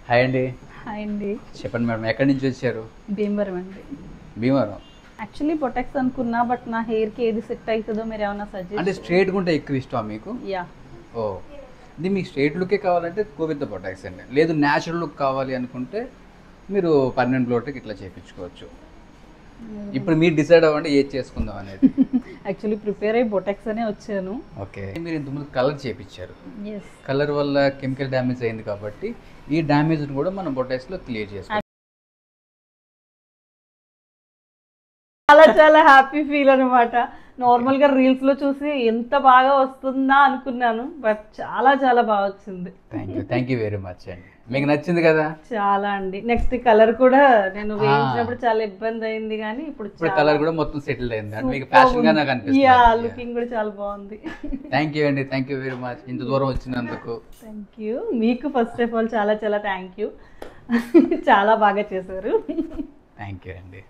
Hi అండి. Hi అండి. చెప్పండి మేడం, ఎక్కడి నుంచి వచ్చారు? భీమవరం అండి. భీమవరం. యాక్చువల్లీ బొటాక్స్ అనుకున్నా, బట్ నా హెయిర్కి ఏది సెట్ అవుతుందో మీరు ఏమైనా అంటే సజెస్ట్. స్ట్రైట్గా ఉంటే ఎక్కువ ఇష్టమా మీకు? యా. ఓ, ఇది మీకు స్ట్రైట్ లుక్కే కావాలంటే గో విత్ ద బొటాక్స్ అండి. లేదు న్యాచురల్ లుక్ కావాలి అనుకుంటే మీరు పర్మనెంట్ బ్లోట్కి ఇట్లా చేయించుకోవచ్చు. ఇప్పుడు మీరు డిసైడ్ అవ్వండి ఏది చేసుకుందాం అనేది. యాక్చువల్లీ ప్రిపేర్ అయ్యి బొటాక్స్ అనే వచ్చాను. ఓకే, మీరు ఇంతకుముందు కలర్ చేయించారు. ఎస్. కలర్ వల్ల కెమికల్ డ్యామేజ్ అయింది కాబట్టి ఈ డ్యామేజ్ని కూడా మనం బొటాక్స్లో క్లియర్ చేసుకోవాలి. చాలా చాలా హ్యాపీ ఫీల్ అనమాట. నార్మల్గా రీల్స్లో చూసి ఎంత బాగా వస్తుందా అనుకున్నాను, బట్ చాలా చాలా బాగా వచ్చింది. థ్యాంక్ యూ వెరీ మచ్ అండి. మీకు నచ్చింది కదా? చాలా అండి. నెక్స్ట్ కలర్ కూడా నేను వేయించినప్పుడు చాలా ఇబ్బంది అయింది, కానీ ఇప్పుడు కలర్ కూడా మొత్తం సెటిల్ అయింది అండి. మీకు ప్యాషన్ గా నాకు అనిపిస్తుంది. లుకింగ్ కూడా చాలా బాగుంది. థ్యాంక్ యూ అండి, థ్యాంక్ యూ వెరీ మచ్ ఇంత దూరం వచ్చినందుకు. Thank you. మీకు ఫస్ట్ ఆఫ్ ఆల్ చాలా చాలా థ్యాంక్ యూ. చాలా బాగా చేశారు. థ్యాంక్ యూ అండి.